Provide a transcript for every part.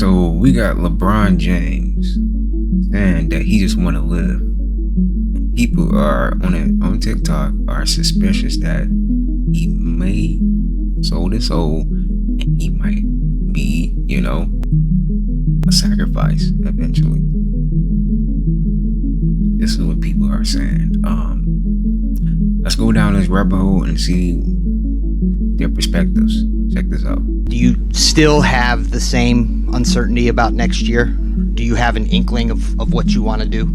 So we got LeBron James saying that he just want to live. People are on TikTok are suspicious that he may sold his soul and he might be, a sacrifice eventually. This is what people are saying. Let's go down this rabbit hole and see their perspectives. Check this out. Do you still have the same uncertainty about next year? Do you have an inkling of what you want to do?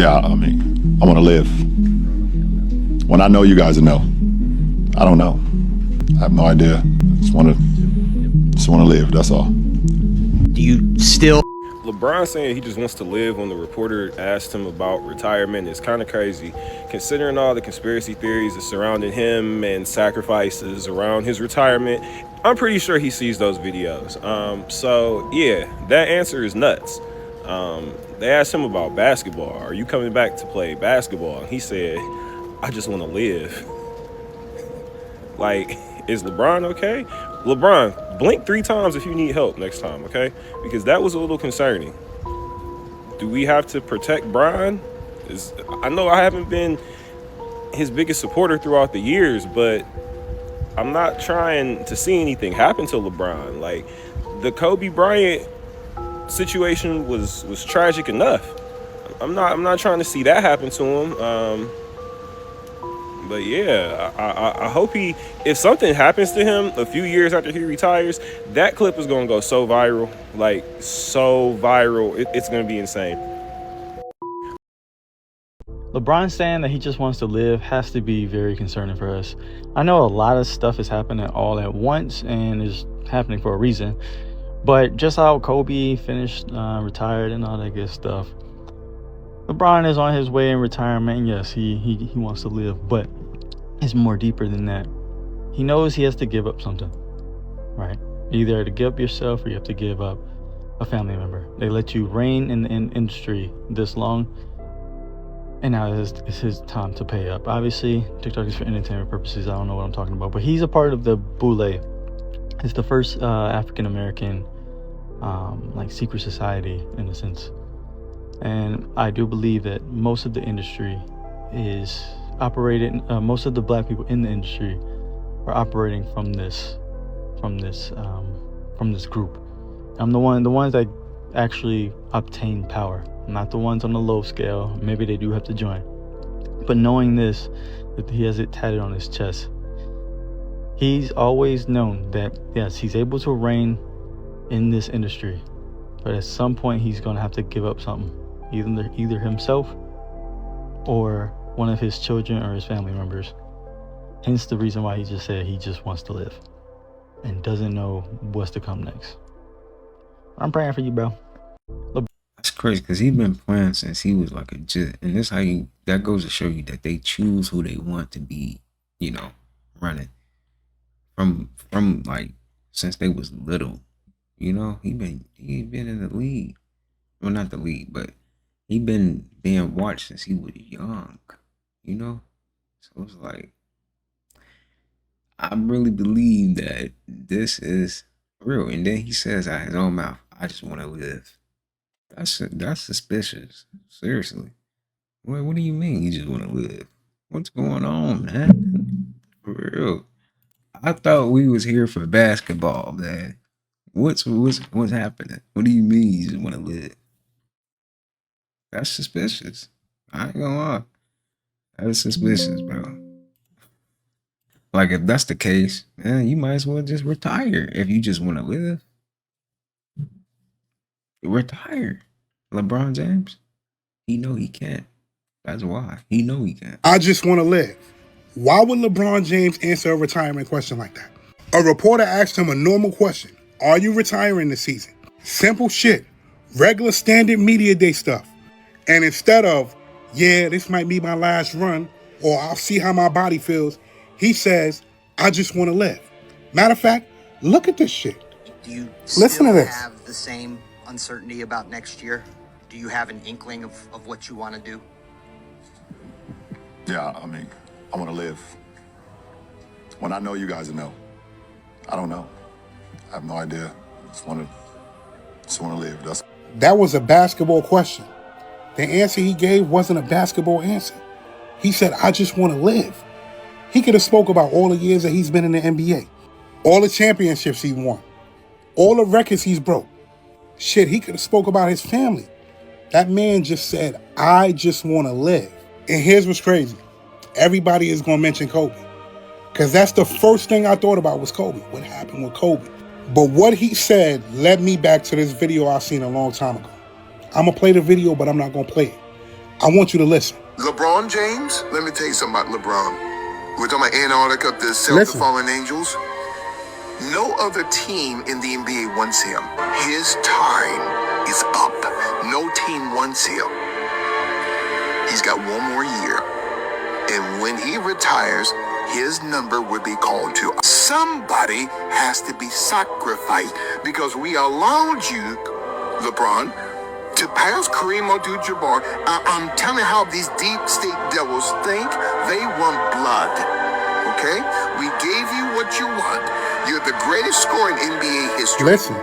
Yeah, I mean, I want to live. When I know, you guys will know. I don't know. I have no idea. I just want to live, that's all. Do you still... LeBron saying he just wants to live when the reporter asked him about retirement is kind of crazy, considering all the conspiracy theories that surrounding him and sacrifices around his retirement. I'm pretty sure he sees those videos. So yeah, that answer is nuts. They asked him about basketball. Are you coming back to play basketball? And he said, I just want to live. Like, is LeBron okay? LeBron, blink 3 times if you need help next time, okay? Because that was a little concerning. Do we have to protect Brian? I know I haven't been his biggest supporter throughout the years, but I'm not trying to see anything happen to LeBron. Like, the Kobe Bryant situation was tragic enough. I'm not trying to see that happen to him. But yeah, I hope if something happens to him a few years after he retires, that clip is gonna go so viral, like so viral. It's gonna be insane. LeBron saying that he just wants to live has to be very concerning for us. I know a lot of stuff is happening all at once and is happening for a reason, but just how Kobe finished, retired and all that good stuff, LeBron is on his way in retirement. Yes, he wants to live, but it's more deeper than that. He knows he has to give up something, right? Either to give up yourself or you have to give up a family member. They let you reign in the industry this long, and now it's his time to pay up. Obviously, TikTok is for entertainment purposes. I don't know what I'm talking about, but he's a part of the Boule. It's the first African American like secret society in a sense. And I do believe that most of the industry is operated. Most of the black people in the industry are operating from this group. I'm the ones that actually obtain power, not the ones on the low scale. Maybe they do have to join, but knowing this, that he has it tatted on his chest, he's always known that yes, he's able to reign in this industry, but at some point he's gonna have to give up something. Either himself or one of his children or his family members. Hence the reason why he just said he just wants to live and doesn't know what's to come next. I'm praying for you, bro. That's crazy because he's been playing since he was like a jit, and this that goes to show you that they choose who they want to be, running from like since they was little. He been in the league. Well, not the league, but he been being watched since he was young, So it's like, I really believe that this is real. And then he says out his own mouth, I just want to live. That's suspicious. Seriously. What do you mean you just want to live? What's going on, man? For real. I thought we was here for basketball, man. What's happening? What do you mean you just want to live? That's suspicious. I ain't gonna lie. That's suspicious, bro. Like, if that's the case, man, you might as well just retire if you just want to live. Retire. LeBron James, he know he can't. That's why. He know he can't. I just want to live. Why would LeBron James answer a retirement question like that? A reporter asked him a normal question. Are you retiring this season? Simple shit. Regular standard media day stuff. And instead of, yeah, this might be my last run, or I'll see how my body feels, he says, I just want to live. Matter of fact, look at this shit. Do you Listen to this. have the same uncertainty about next year? Do you have an inkling of what you want to do? Yeah, I mean, I want to live. When I know, you guys will know. I don't know. I have no idea. I Just want to live. That was a basketball question. The answer he gave wasn't a basketball answer. He said, I just want to live. He could have spoke about all the years that he's been in the NBA, all the championships he won, all the records he's broke. Shit, he could have spoke about his family. That man just said, I just want to live. And here's what's crazy. Everybody is going to mention Kobe, because that's the first thing I thought about was Kobe. What happened with Kobe? But what he said led me back to this video I seen a long time ago. I'm going to play the video, but I'm not going to play it. I want you to listen. LeBron James, let me tell you something about LeBron. We're talking about Antarctica, the Celtic Fallen Angels. No other team in the NBA wants him. His time is up. No team wants him. He's got one more year. And when he retires, his number will be called to. Somebody has to be sacrificed because we allowed you, LeBron, to pass Kareem Abdul-Jabbar. I'm telling you how these deep state devils think. They want blood. Okay? We gave you what you want. You're the greatest scorer in NBA history. Listen.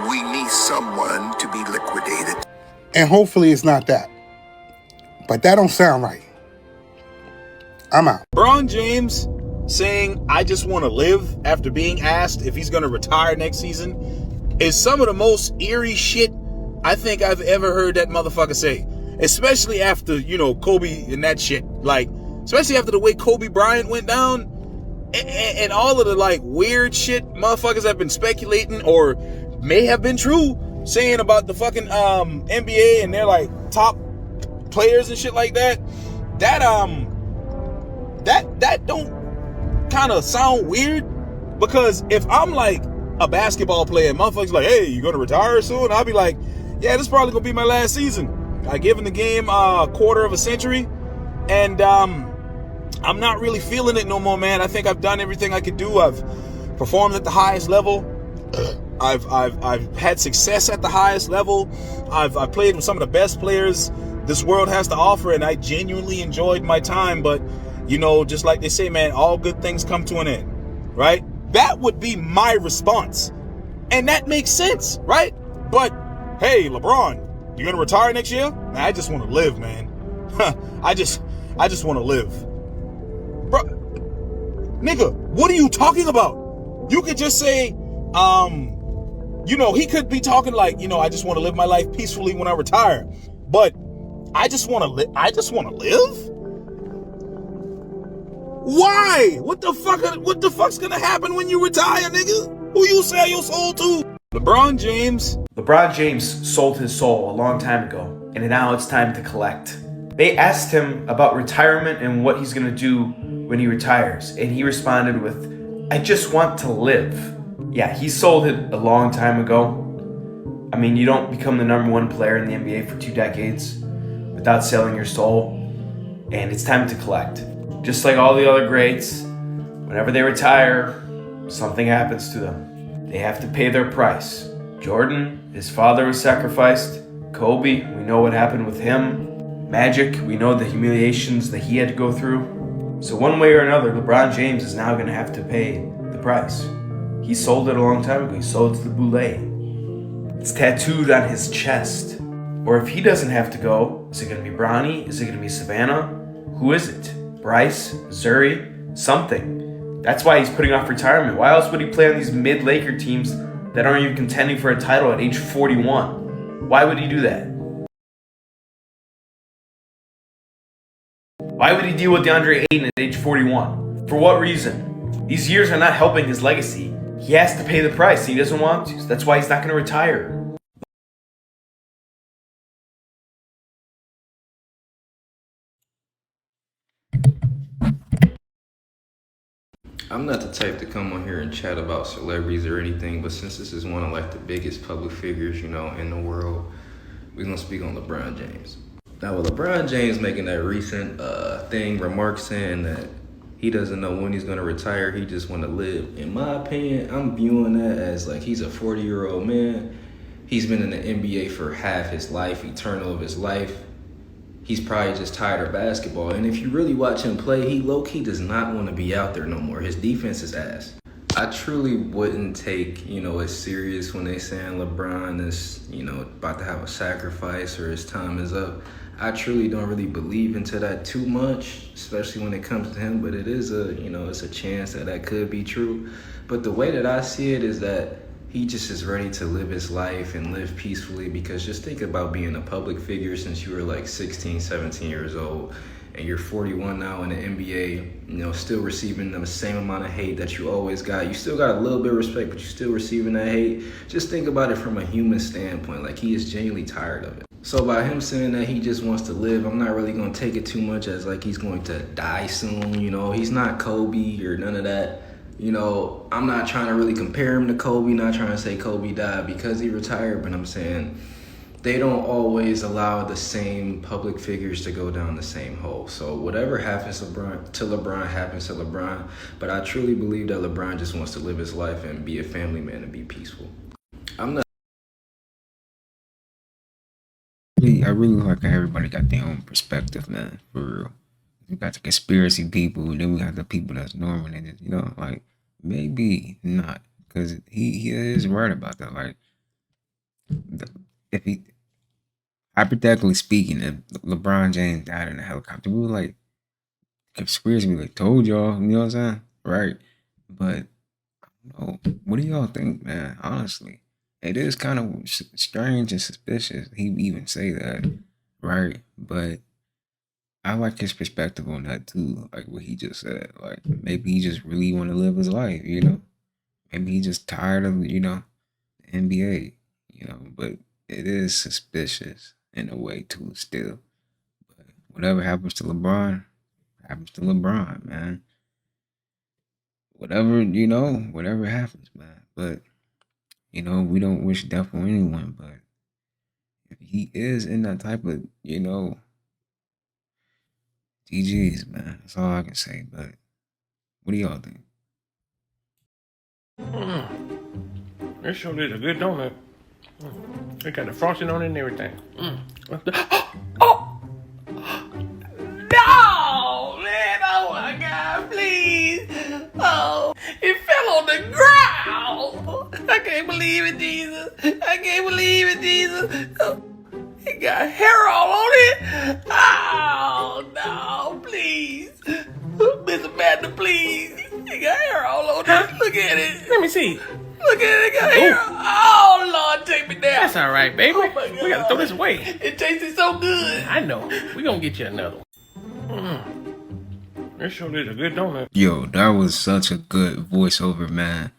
We need someone to be liquidated. And hopefully it's not that. But that don't sound right. I'm out. LeBron James saying, I just want to live after being asked if he's going to retire next season is some of the most eerie shit I think I've ever heard that motherfucker say. Especially after, Kobe and that shit. Like, especially after the way Kobe Bryant went down and all of the, like, weird shit motherfuckers have been speculating or may have been true saying about the fucking NBA and they're, like, top players and shit like that. That don't kind of sound weird, because if I'm like a basketball player and motherfuckers like, hey, you gonna retire soon? I'll be like, yeah, this is probably gonna be my last season. I given the game a quarter of a century, and I'm not really feeling it no more, man. I think I've done everything I could do. I've performed at the highest level. I've had success at the highest level. I've played with some of the best players this world has to offer, and I genuinely enjoyed my time. But just like they say, man, all good things come to an end, right? That would be my response. And that makes sense, right? But, hey, LeBron, you gonna retire next year? Man, I just want to live, man. I just want to live. Bro, nigga, what are you talking about? You could just say, he could be talking like, I just want to live my life peacefully when I retire. But I just want to live. I just want to live? Why? What the fuck's gonna happen when you retire, nigga? Who you sell your soul to? LeBron James sold his soul a long time ago, and now it's time to collect. They asked him about retirement and what he's gonna do when he retires, and he responded with, I just want to live. Yeah, he sold it a long time ago. I mean, you don't become the #1 player in the NBA for 2 decades without selling your soul, and it's time to collect. Just like all the other greats, whenever they retire, something happens to them. They have to pay their price. Jordan, his father was sacrificed. Kobe, we know what happened with him. Magic, we know the humiliations that he had to go through. So one way or another, LeBron James is now going to have to pay the price. He sold it a long time ago. He sold it to the boule. It's tattooed on his chest. Or if he doesn't have to go, is it going to be Bronny? Is it going to be Savannah? Who is it? Bryce, Zuri, something. That's why he's putting off retirement. Why else would he play on these mid-Laker teams that aren't even contending for a title at age 41? Why would he do that? Why would he deal with DeAndre Ayton at age 41? For what reason? These years are not helping his legacy. He has to pay the price. He doesn't want to. So that's why he's not going to retire. I'm not the type to come on here and chat about celebrities or anything, but since this is one of like the biggest public figures, in the world, we're gonna speak on LeBron James. Now with LeBron James making that recent remark saying that he doesn't know when he's gonna retire, he just wanna live. In my opinion, I'm viewing that as like he's a 40-year-old man. He's been in the NBA for half his life, eternal of his life. He's probably just tired of basketball. And if you really watch him play, he low-key does not want to be out there no more. His defense is ass. I truly wouldn't take, it serious when they saying LeBron is, about to have a sacrifice or his time is up. I truly don't really believe into that too much, especially when it comes to him, but it is it's a chance that could be true. But the way that I see it is that he just is ready to live his life and live peacefully, because just think about being a public figure since you were like 16, 17 years old. And you're 41 now in the NBA, still receiving the same amount of hate that you always got. You still got a little bit of respect, but you're still receiving that hate. Just think about it from a human standpoint. Like, he is genuinely tired of it. So by him saying that he just wants to live, I'm not really going to take it too much as like he's going to die soon. He's not Kobe or none of that. I'm not trying to really compare him to Kobe, not trying to say Kobe died because he retired, but I'm saying they don't always allow the same public figures to go down the same hole. So whatever happens to LeBron happens to LeBron. But I truly believe that LeBron just wants to live his life and be a family man and be peaceful. I really like how everybody got their own perspective, man, for real. We got the conspiracy people, and then we got the people that's normal, and like, maybe not, because he is right about that. Like, if he, hypothetically speaking, if LeBron James died in a helicopter, we were like, conspiracy, we like, told y'all, you know what I'm saying? Right. But, what do y'all think, man? Honestly, it is kind of strange and suspicious. He even say that, right? But I like his perspective on that too, like what he just said. Like, maybe he just really want to live his life, Maybe he just tired of, the NBA, But it is suspicious in a way too, still. But whatever happens to LeBron, man. Whatever happens, man. But we don't wish death on anyone. But if he is in that type of, GG's, man. That's all I can say. But what do y'all think? This sure is a good donut. They got the frosting on it and everything. Oh! No, man! Oh my God! Please! Oh, it fell on the ground. I can't believe it, Jesus! I can't believe it, Jesus! Oh, it got hair all on it. Oh no! Please, Mr. Madden, please! It got hair all on it. Look at it. Let me see. Look at it, it got hair. Oh Lord, take me down. That's all right, baby. Oh, my God. We gotta throw this away. It tasted so good. I know. We gonna get you another one. This sure is a good donut. Yo, that was such a good voiceover, man.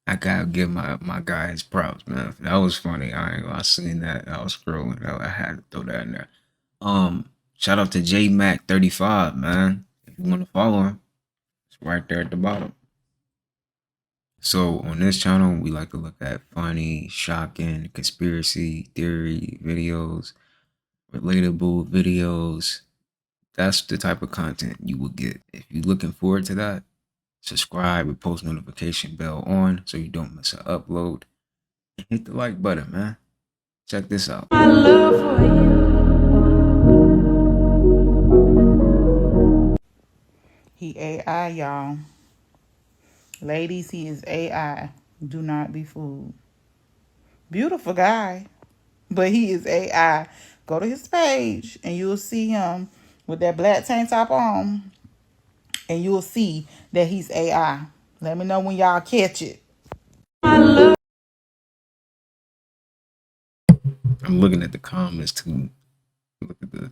I gotta give my guy his props, man. That was funny. I seen that. I was scrolling. I had to throw that in there. Shout out to JMac35, man. If you want to follow him, it's right there at the bottom. So on this channel, we like to look at funny, shocking, conspiracy theory videos, relatable videos. That's the type of content you will get. If you're looking forward to that, subscribe with post notification bell on so you don't miss an upload. And hit the like button, man. Check this out. My love for you. He AI, y'all. Ladies, he is AI. Do not be fooled. Beautiful guy, but he is AI. Go to his page and you'll see him with that black tank top on, and you'll see that he's AI. Let me know when y'all catch it. I'm looking at the comments too. Look at this.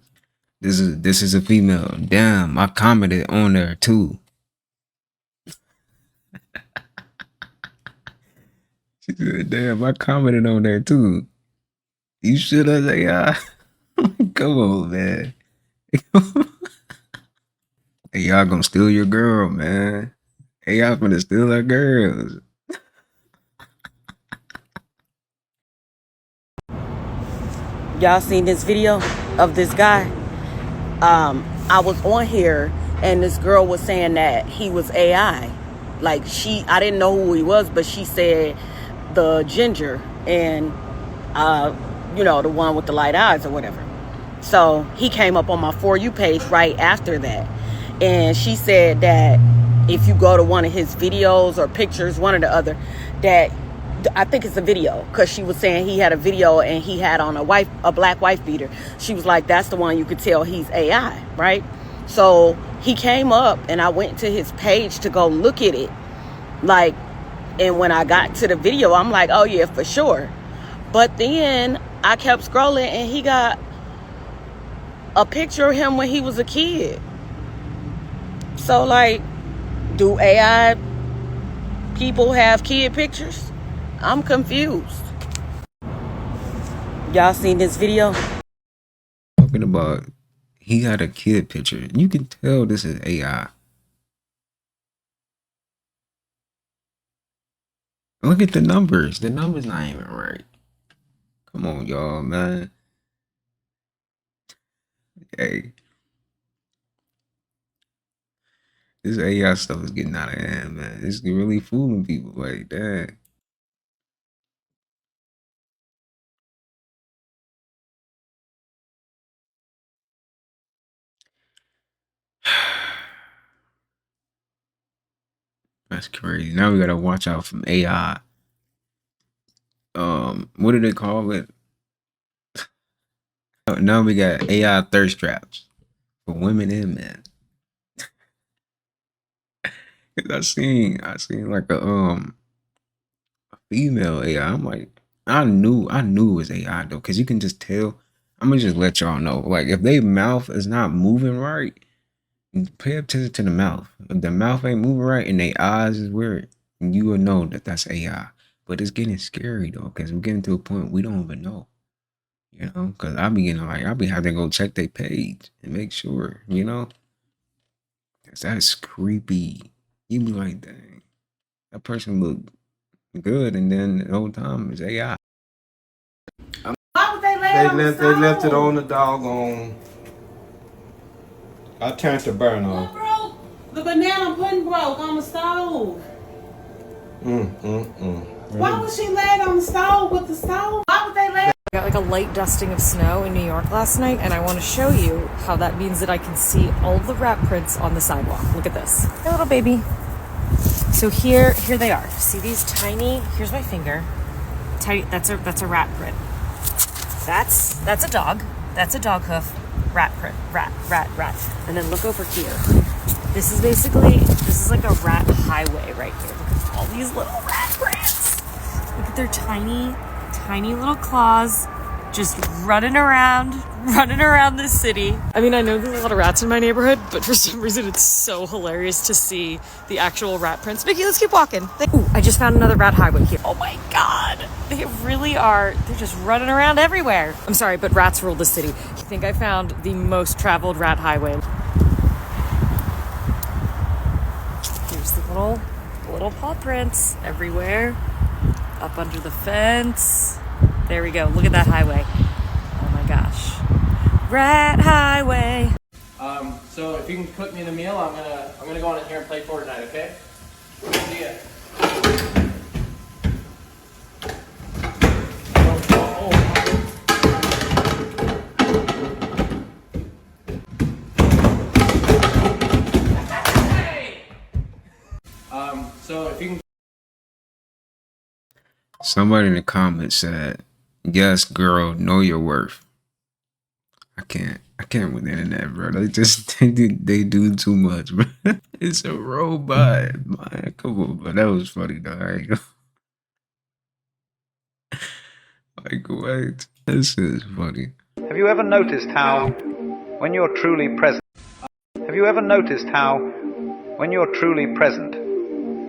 This is a female. Damn, I commented on there too. She said, damn, I commented on there too. You should have AI. Come on, man. Hey, y'all gonna steal your girl, man. Hey, y'all gonna steal our girls. Y'all seen this video of this guy? I was on here and this girl was saying that he was AI. Like I didn't know who he was, but she said the ginger and, the one with the light eyes or whatever. So he came up on my For You page right after that. And she said that if you go to one of his videos or pictures, one or the other, that I think it's a video, because she was saying he had a video and he had on a black wife beater. She was like, that's the one you could tell he's AI, right? So he came up and I went to his page to go look at it. Like, and when I got to the video, I'm like, oh yeah, for sure. But then I kept scrolling and he got a picture of him when he was a kid. So like, do AI people have kid pictures? I'm confused. Y'all seen this video? Talking about he had a kid picture. You can tell this is AI. Look at the numbers. The numbers not even right. Come on, y'all, man. Hey. This AI stuff is getting out of hand, man. It's really fooling people like that. That's crazy. Now we gotta watch out from AI. What do they call it? Now we got AI thirst traps for women and men. I seen like a female AI. I'm like, I knew it was AI though, because you can just tell. I'm gonna just let y'all know. Like, if their mouth is not moving right, pay attention to the mouth. If the mouth ain't moving right and their eyes is weird, you will know that that's AI. But it's getting scary though, because we're getting to a point we don't even know. You know, because I be having to go check their page and make sure, you know. Cause that's creepy. You be like, dang, that person look good, and then the whole time it's AI. Why would they left it on the doggone. I turned the burn on. Broke. The banana pudding broke on the stove. Why would she lay it on the stove with the stove? Why would they lay it? I got like a light dusting of snow in New York last night, and I want to show you how that means that I can see all of the rat prints on the sidewalk. Look at this. Hey, little baby. So here they are. See these tiny, here's my finger. Tiny, that's a rat print. That's a dog. That's a dog hoof. Rat print. Rat. And then look over here. This is like a rat highway right here. Look at all these little rat prints. Look at their tiny little claws just running around this city. I mean, I know there's a lot of rats in my neighborhood, but for some reason it's so hilarious to see the actual rat prints. Mickey, let's keep walking. Ooh, I just found another rat highway here. Oh my God. They really are. They're just running around everywhere. I'm sorry, but rats rule the city. I think I found the most traveled rat highway. Here's the little paw prints everywhere. Up under the fence. There we go. Look at that highway. Oh my gosh. Rat highway. So if you can cook me the meal, I'm gonna go on in here and play Fortnite, okay? See ya. So if you can. Somebody in the comments said, "Yes, girl, know your worth." I can't with the internet, bro. They do too much, bro. It's a robot, man. Come on, bro. That was funny, though. I ain't gonna... Like, what? This is funny. Have you ever noticed how, when you're truly present,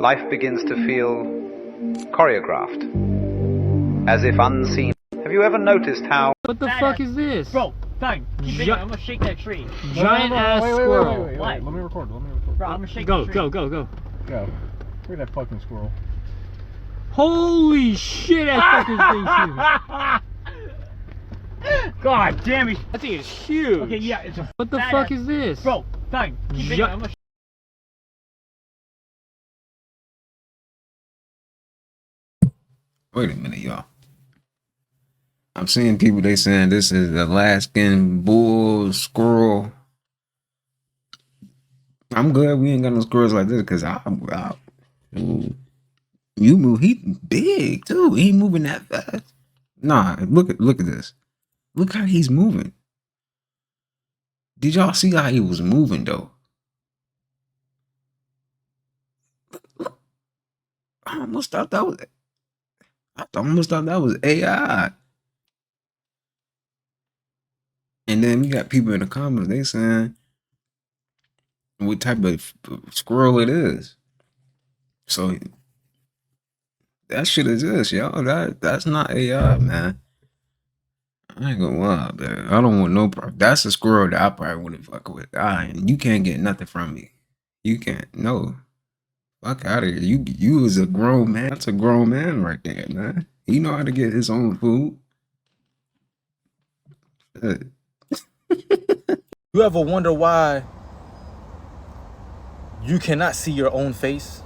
life begins to feel choreographed, as if unseen? Have you ever noticed how... What the fuck is this? Bro, fine. Keep it. I'm gonna shake that tree. Giant ass squirrel. Wait. Let me record. Bro, I'm gonna shake that tree. Go. Go. Look at that fucking squirrel. Holy shit, that fucking thing's huge. God damn it. That thing is huge. Okay, yeah, it's a... What the fuck is this? Bro, fine. Keep it. I'm gonna... Wait a minute, y'all. I'm seeing people, they saying this is Alaskan bull squirrel. I'm glad we ain't got no squirrels like this because you move. He big too. He moving that fast. Nah, look at this. Look how he's moving. Did y'all see how he was moving though? I almost thought that was. I almost thought that was AI. And then we got people in the comments. They saying what type of squirrel it is. So that shit exists, y'all. That's not AI, man. I ain't gonna lie, man. I don't want no problem. That's a squirrel that I probably wouldn't fuck with. You can't get nothing from me. You can't. No. Fuck out of here. You was a grown man. That's a grown man right there, man. He know how to get his own food. You ever wonder why you cannot see your own face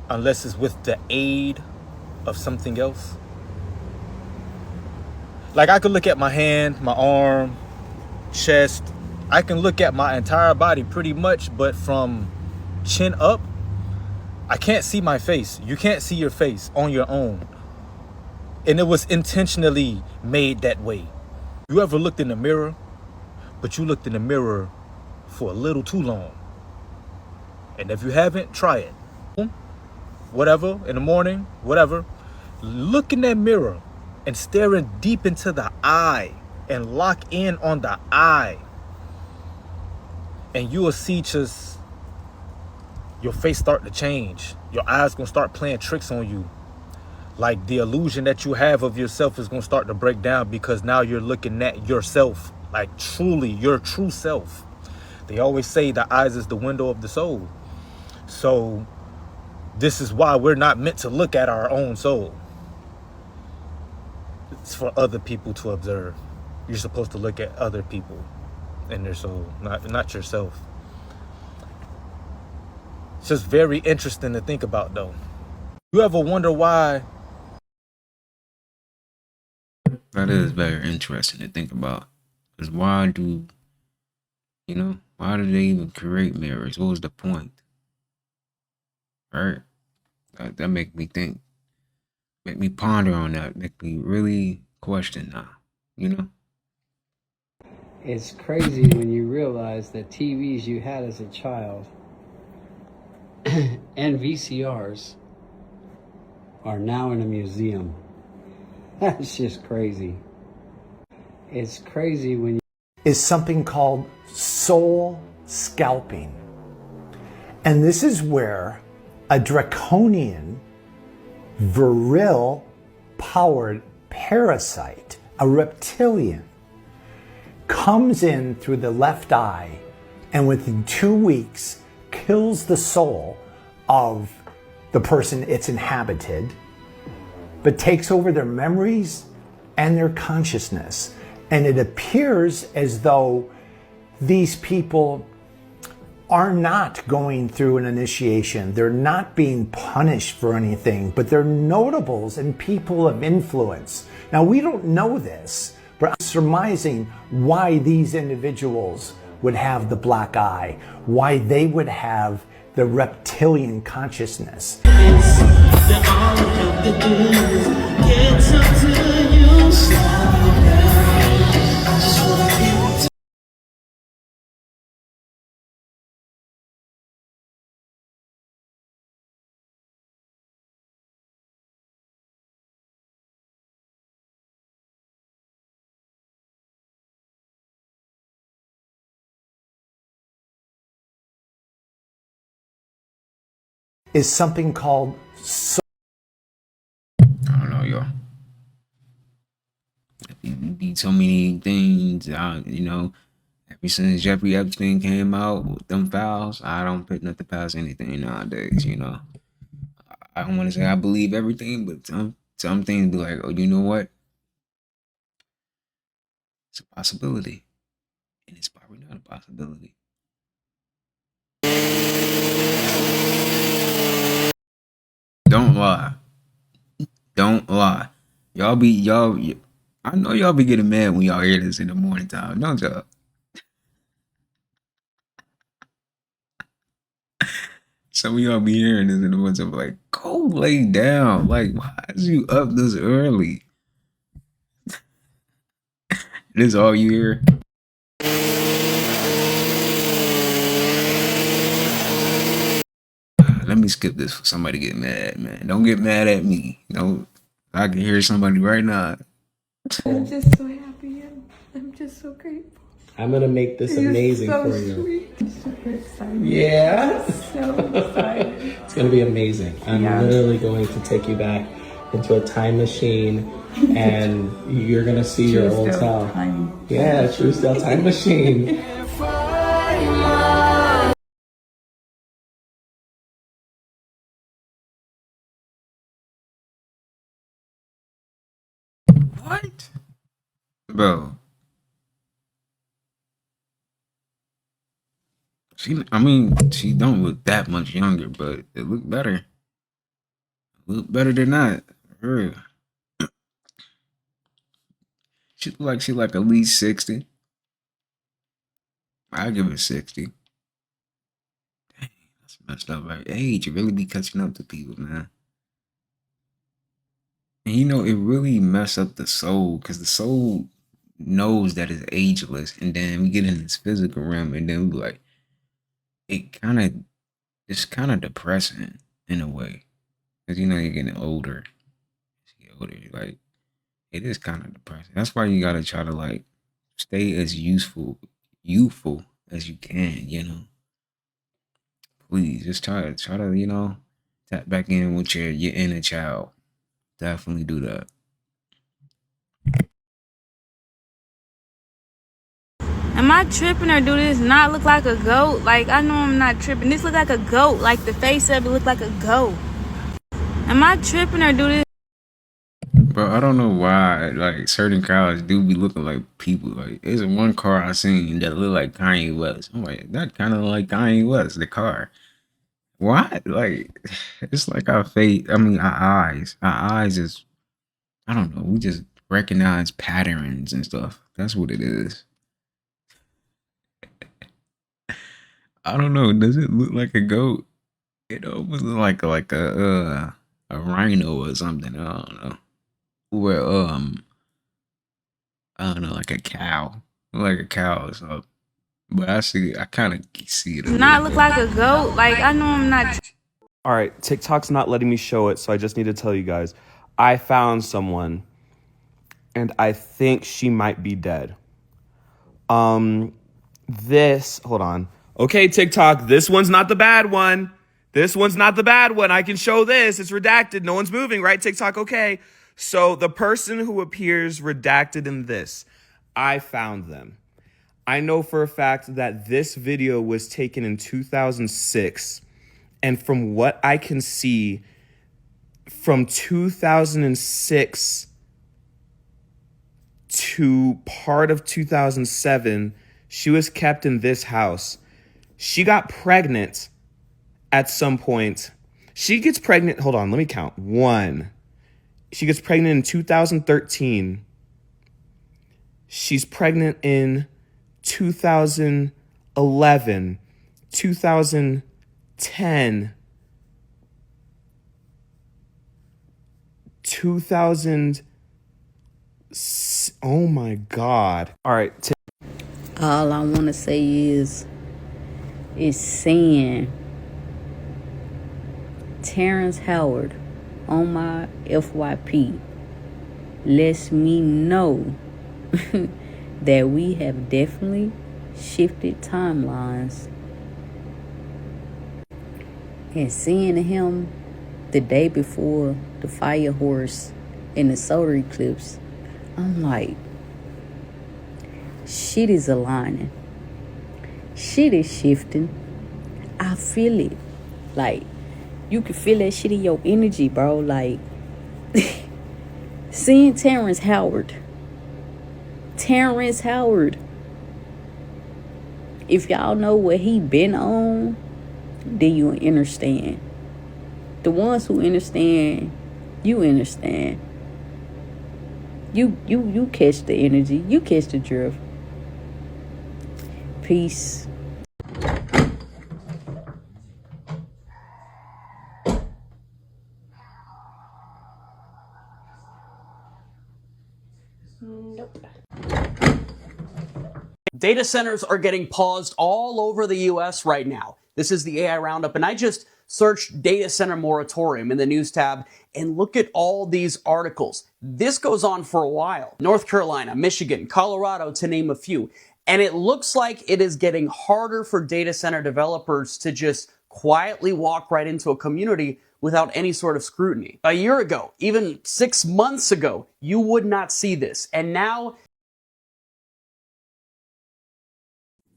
unless it's with the aid of something else? Like I could look at my hand, my arm, chest. I can look at my entire body pretty much, but from chin up, I can't see my face. You can't see your face on your own. And it was intentionally made that way. You ever looked in the mirror, but you looked in the mirror for a little too long? And if you haven't, try it. Whatever, in the morning, whatever. Look in that mirror and staring deep into the eye and lock in on the eye. And you will see just your face start to change. Your eyes gonna start playing tricks on you. Like the illusion that you have of yourself is gonna start to break down because now you're looking at yourself, like truly your true self. They always say the eyes is the window of the soul. So this is why we're not meant to look at our own soul. It's for other people to observe. You're supposed to look at other people and their soul, not yourself. It's just very interesting to think about though. You ever wonder why? That is very interesting to think about. Because why do they even create mirrors? What was the point? Right? That make me think. Make me ponder on that. Make me really question now. It's crazy when you realize that TVs you had as a child and VCRs are now in a museum. That's just crazy. It's crazy when you... Is something called soul scalping. And this is where a draconian, viril powered parasite, a reptilian, comes in through the left eye and within 2 weeks kills the soul of the person it's inhabited, but takes over their memories and their consciousness. And it appears as though these people are not going through an initiation. They're not being punished for anything, but they're notables and people of influence. Now, we don't know this, but I'm surmising why these individuals would have the black eye, why they would have the reptilian consciousness. Is something called soul. I don't know, y'all. Be so many things, ever since Jeffrey Epstein came out with them files, I don't put nothing past anything nowadays, I don't want to say I believe everything, but some things be like, oh, you know what? It's a possibility. And it's probably not a possibility. Don't lie. Don't lie. I know y'all be getting mad when y'all hear this in the morning time, don't y'all? Some of y'all be hearing this in the ones I'm like, go lay down. Like, why is you up this early? This all you hear? Let me skip this for somebody to get mad, man. Don't get mad at me. No, I can hear somebody right now. I'm just so happy. I'm just so grateful. I'm gonna make this You're amazing so for you. sweet. I'm super excited. Yeah. I'm so excited. It's gonna be amazing. I'm literally going to take you back into a time machine, and you're gonna see your old self. Yeah, true style time machine. What? Bro. She don't look that much younger, but it look better. Look better than that. For real. She look like at least 60. I give it 60. Dang, that's messed up. Like, age, you really be catching up to people, man. And you know, it really mess up the soul, because the soul knows that it's ageless, and then we get in this physical realm, and then we like, it's kind of depressing in a way, because you know you're getting older. As you get older, you're like, it is kind of depressing. That's why you gotta try to like stay as youthful as you can. You know, please just try to you know tap back in with your inner child. Definitely do that. Am I tripping, or do this not look like a goat? Like, I know I'm not tripping. This look like a goat. Like, the face of it look like a goat. Am I tripping, or do this? Bro, I don't know why like certain cars do be looking like people. Like, there's one car I seen that look like Kanye West. I'm like, that kind of like Kanye West, the car. Why? Like, it's like our face. I mean, our eyes. Our eyes is, I don't know. We just recognize patterns and stuff. That's what it is. I don't know. Does it look like a goat? It almost look like a rhino or something. I don't know. Or I don't know, like a cow. Like a cow or something. But I kind of see it. Not look like a goat. Like, I know I'm not. All right, TikTok's not letting me show it, so I just need to tell you guys. I found someone, and I think she might be dead. Hold on. Okay, TikTok, this one's not the bad one. This one's not the bad one. I can show this. It's redacted. No one's moving, right, TikTok? Okay. So the person who appears redacted in this, I found them. I know for a fact that this video was taken in 2006. And from what I can see, from 2006 to part of 2007, she was kept in this house. She got pregnant at some point. She gets pregnant. Hold on, let me count. 1. She gets pregnant in 2013. She's pregnant in 2011, 2010, 2000. Oh my God. All right. All I want to say is saying Terrence Howard on my FYP lets me know that we have definitely shifted timelines. And seeing him the day before the fire horse and the solar eclipse, I'm like, shit is aligning. Shit is shifting. I feel it. Like, you can feel that shit in your energy, bro. Like, seeing Terrence Howard. If y'all know what he been on, then you understand. The ones who understand, you understand. You catch the energy. You catch the drift. Peace. Nope. Data centers are getting paused all over the US right now. This is the AI Roundup, and I just searched data center moratorium in the news tab, and look at all these articles. This goes on for a while. North Carolina, Michigan, Colorado, to name a few. And it looks like it is getting harder for data center developers to just quietly walk right into a community without any sort of scrutiny. A year ago, even 6 months ago, you would not see this. And now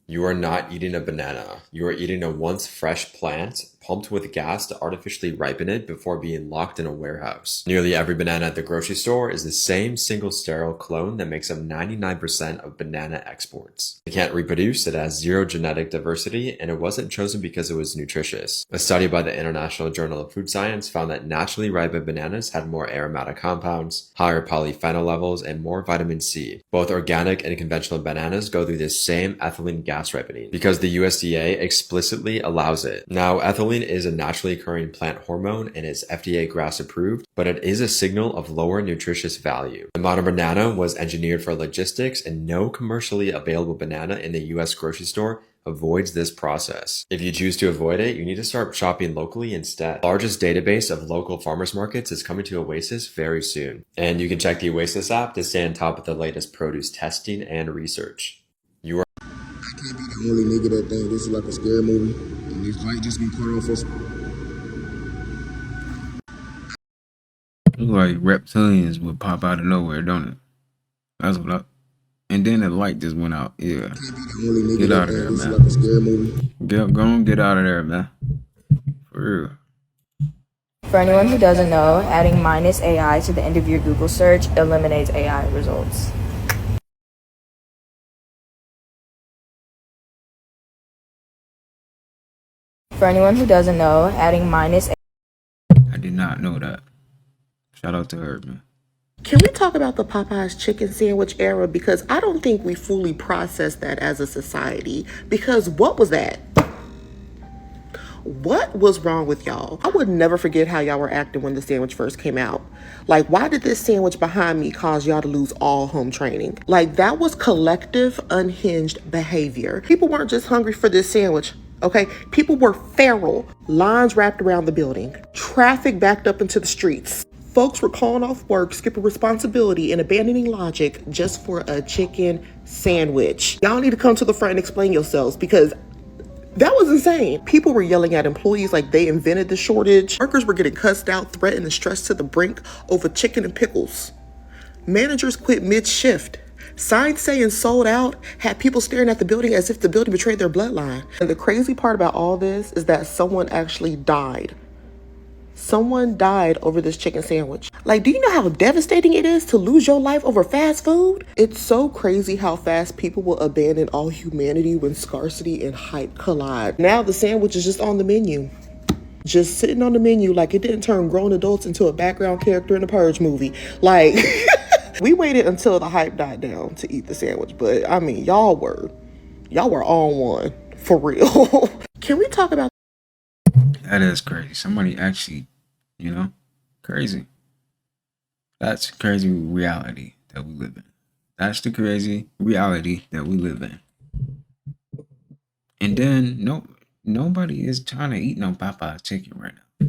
You are not eating a banana. You are eating a once fresh plant, pumped with gas to artificially ripen it before being locked in a warehouse. Nearly every banana at the grocery store is the same single sterile clone that makes up 99% of banana exports. It can't reproduce, it has zero genetic diversity, and it wasn't chosen because it was nutritious. A study by the International Journal of Food Science found that naturally ripened bananas had more aromatic compounds, higher polyphenol levels, and more vitamin C. Both organic and conventional bananas go through this same ethylene gas ripening because the USDA explicitly allows it. Now, ethylene is a naturally occurring plant hormone and is FDA GRAS approved, but it is a signal of lower nutritious value. The modern banana was engineered for logistics, and no commercially available banana in the US grocery store avoids this process. If you choose to avoid it, you need to start shopping locally instead. The largest database of local farmers markets is coming to Oasis very soon, and you can check the Oasis app to stay on top of the latest produce testing and research. You are I can't be the only nigga that think this is like a scary movie, and this might just be put on for. Look like reptilians would pop out of nowhere, don't it? That's what I. And then the light just went out. Yeah. Get out of there, man. Like a scary movie. Go on, get out of there, man. For real. For anyone who doesn't know, adding -AI to the end of your Google search eliminates AI results. For anyone who doesn't know, adding -AI. I did not know that. Shout out to her, man. Can we talk about the Popeyes chicken sandwich era? Because I don't think we fully processed that as a society. Because what was that? What was wrong with y'all? I would never forget how y'all were acting when the sandwich first came out. Like, why did this sandwich behind me cause y'all to lose all home training? Like, that was collective, unhinged behavior. People weren't just hungry for this sandwich. Okay, people were feral. Lines wrapped around the building. Traffic backed up into the streets. Folks were calling off work, skipping responsibility, and abandoning logic just for a chicken sandwich. Y'all need to come to the front and explain yourselves, because that was insane. People were yelling at employees like they invented the shortage. Workers were getting cussed out, threatened, and stressed to the brink over chicken and pickles. Managers quit mid-shift. Signs saying sold out had people staring at the building as if the building betrayed their bloodline. And the crazy part about all this is that someone actually died. Someone died over this chicken sandwich. Like, do you know how devastating it is to lose your life over fast food? It's so crazy how fast people will abandon all humanity when scarcity and hype collide. Now the sandwich is just on the menu. Just sitting on the menu like it didn't turn grown adults into a background character in a Purge movie. Like, we waited until the hype died down to eat the sandwich. But, I mean, y'all were on one. For real. Can we talk about... That is crazy. Somebody actually, crazy. That's crazy reality that we live in. That's the crazy reality that we live in. And then nobody is trying to eat no Popeyes chicken right now.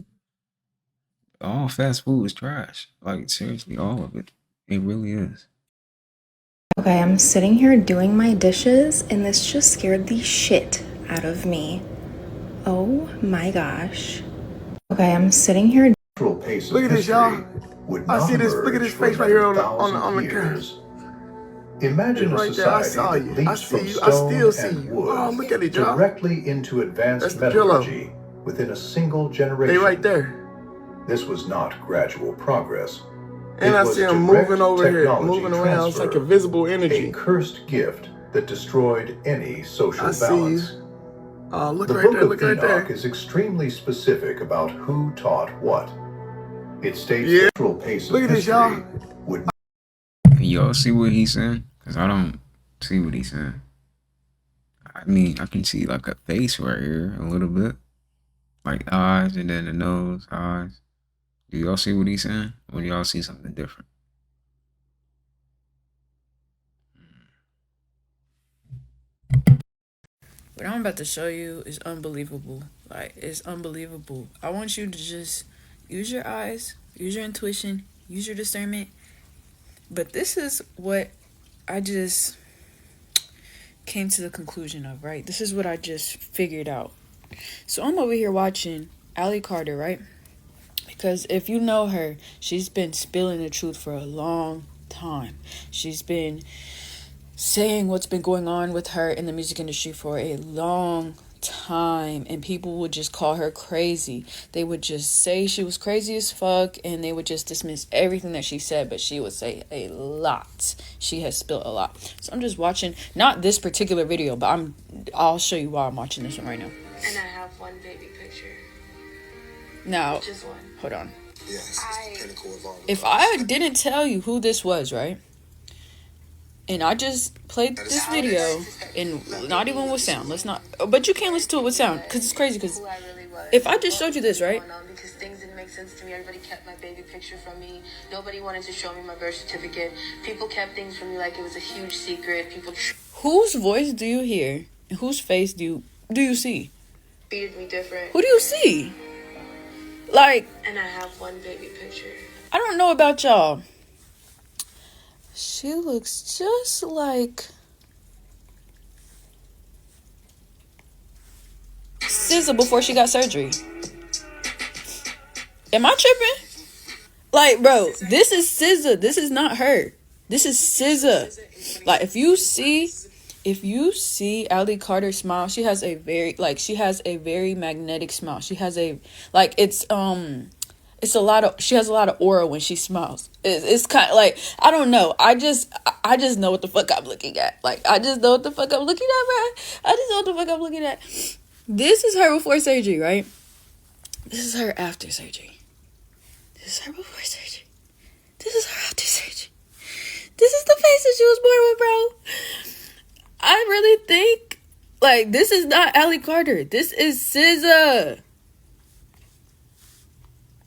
All fast food is trash. Like, seriously, all of it. It really is. Okay, I'm sitting here doing my dishes, and this just scared the shit out of me. Oh my gosh. Okay, I'm sitting here. Look at this, y'all. I see this. Look at this face right here on the camera. Imagine a right there. I society saw you. that I leaps see from you. I still stone see and you. wood Oh, look at it, y'all. directly into advanced That's the pillow. metallurgy within a single generation. They right there. This was not gradual progress. And It I was see them direct moving over here, technology moving around. It's like transfer, invisible energy. a cursed gift that destroyed any social I see balance. you. Oh, look The right book there. of Look right Enoch there. is extremely specific about who taught what. It states Yeah. the natural pace Look of at this, history y'all. would Can y'all see what he's saying? Because I don't see what he's saying. I mean, I can see like a face right here a little bit. Like eyes, and then the nose, eyes. Do y'all see what he's saying? Or do y'all see something different? What I'm about to show you is unbelievable. Like, it's unbelievable. I want you to just use your eyes, use your intuition, use your discernment. But this is what I just came to the conclusion of, right? This is what I just figured out. So I'm over here watching Allie Carter, right? Because if you know her, she's been spilling the truth for a long time. She's been saying what's been going on with her in the music industry for a long time, and people would just call her crazy. They would just say she was crazy as fuck, and they would just dismiss everything that she said, but she would say a lot. She has spilled a lot. So I'm just watching, not this particular video, but I'll show you why I'm watching this one right now. And I have one baby picture. Now, Just one. hold on. Yes, If I didn't tell you who this was, right? And I just played this video, and not even with sound. Let's not, but you can't listen to it with sound, because it's crazy. Because if I just showed you this, right? Because things didn't make sense to me. Everybody kept my baby picture from me. Nobody wanted to show me my birth certificate. People kept things from me like it was a huge secret. People Whose voice do you hear? And whose face do you see? treated me different. Who do you see? Like, And I have one baby picture. I don't know about y'all. She looks just like SZA before she got surgery. Am I tripping? Like, bro, this is SZA. This is not her. This is SZA. Like, if you see Allie Carter smile, she has a very magnetic smile. She has a, like, she has a lot of aura when she smiles. It's kind of like, I don't know. I just know what the fuck I'm looking at. Like, I just know what the fuck I'm looking at, bro. I just know what the fuck I'm looking at. This is her before surgery, right? This is her after surgery. This is her before surgery. This is her after surgery. This is the face that she was born with, bro. I really think, like, this is not Allie Carter. This is SZA.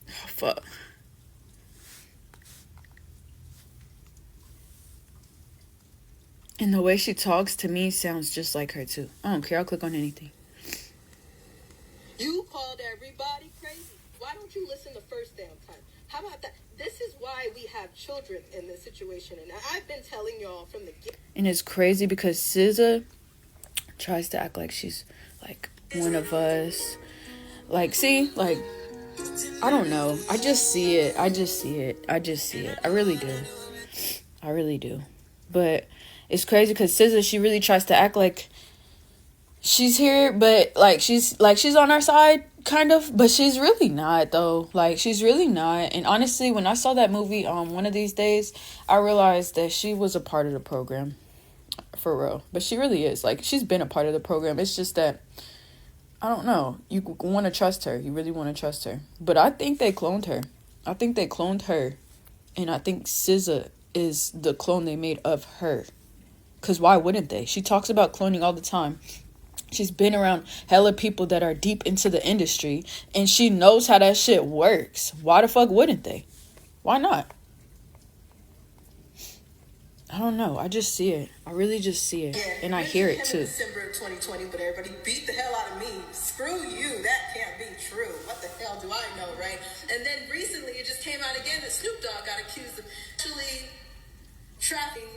Oh, fuck. And the way she talks to me sounds just like her, too. I don't care. I'll click on anything. You called everybody crazy. Why don't you listen the first damn time? How about that? This is why we have children in this situation. And I've been telling y'all from the get. And it's crazy because SZA tries to act like she's, like, one of us. Like, see? Like, I don't know. I just see it. I really do. But it's crazy because SZA, she really tries to act like she's here, but like she's on our side, kind of, but she's really not, though. Like, she's really not. And honestly, when I saw that movie One of These Days, I realized that she was a part of the program, for real. But she really is. Like, she's been a part of the program. It's just that, I don't know, you want to trust her. You really want to trust her. But I think they cloned her. And I think SZA is the clone they made of her. Because why wouldn't they? She talks about cloning all the time. She's been around hella people that are deep into the industry, and she knows how that shit works. Why the fuck wouldn't they? Why not? I don't know. I just see it. I really just see it. And I hear it too. December of 2020, but everybody beat the hell out of me. Screw you. That can't be true. What the hell do I know, right? And then recently it just came out again that Snoop Dogg got accused of actually trafficking.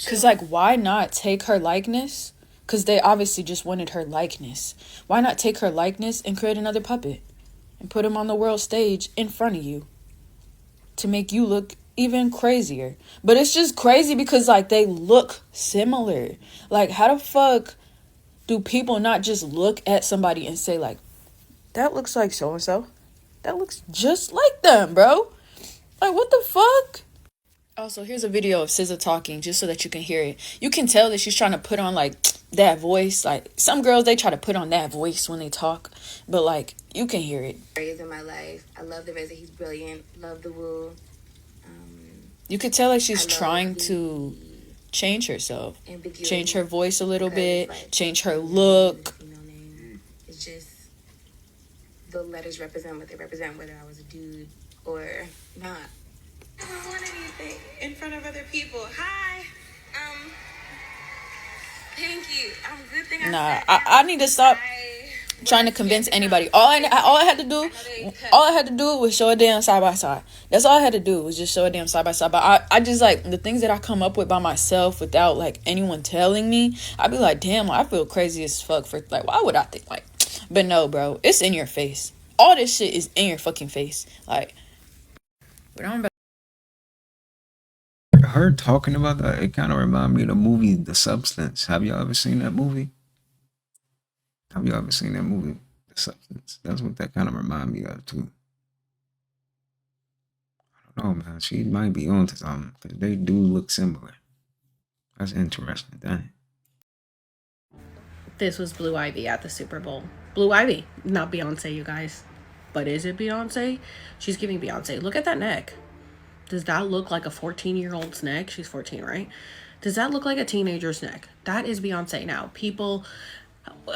Because, like, why not take her likeness? Because they obviously just wanted her likeness. Why not take her likeness and create another puppet and put him on the world stage in front of you to make you look even crazier? But it's just crazy because, like, they look similar. Like, how the fuck do people not just look at somebody and say, like, that looks like so-and-so? That looks just like them, bro. Like, what the fuck? Also, here's a video of SZA talking just so that you can hear it. You can tell that she's trying to put on, like, that voice. Like, some girls, they try to put on that voice when they talk. But, like, you can hear it. In my life, I love the RZA. He's brilliant. Love the woo. You could tell like she's trying to change herself. Change her voice a little bit. Like, change her look. It's just the letters represent what they represent, whether I was a dude or not. I don't want anything in front of other people. Hi. Thank you. Nah, I need to stop trying to convince anybody. All I had to do was show a damn side by side. That's all I had to do was just show a damn side by side. But I just like the things that I come up with by myself without like anyone telling me. I'd be like, damn, I feel crazy as fuck for like, why would I think like? But no, bro, it's in your face. All this shit is in your fucking face. Like, but I'm about. Her talking about that, it kind of reminded me of the movie The Substance. Have y'all ever seen that movie? The Substance? That's what that kind of reminded me of too. I don't know, man. She might be onto something because they do look similar. That's interesting. Dang. This was Blue Ivy at the Super Bowl. Blue Ivy, not Beyonce, you guys. But is it Beyonce? She's giving Beyonce. Look at that neck. Does that look like a 14-year-old's neck? She's 14, right? Does that look like a teenager's neck? That is Beyonce now. People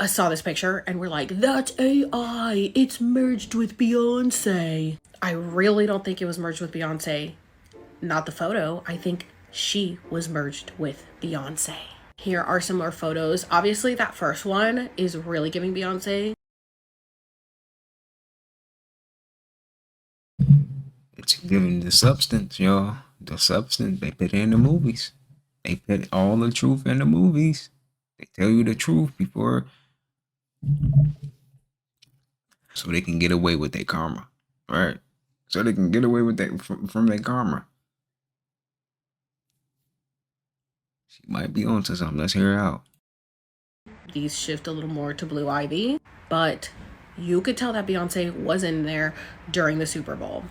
saw this picture and were like, that's AI. It's merged with Beyonce. I really don't think it was merged with Beyonce. Not the photo. I think she was merged with Beyonce. Here are some more photos. Obviously, that first one is really giving Beyonce. It's giving The Substance, y'all. The Substance, they put it in the movies. They put all the truth in the movies. They tell you the truth before, so they can get away with their karma, right? So they can get away with that from their karma. She might be onto something. Let's hear her out. These shift a little more to Blue Ivy, but you could tell that Beyonce was in there during the Super Bowl.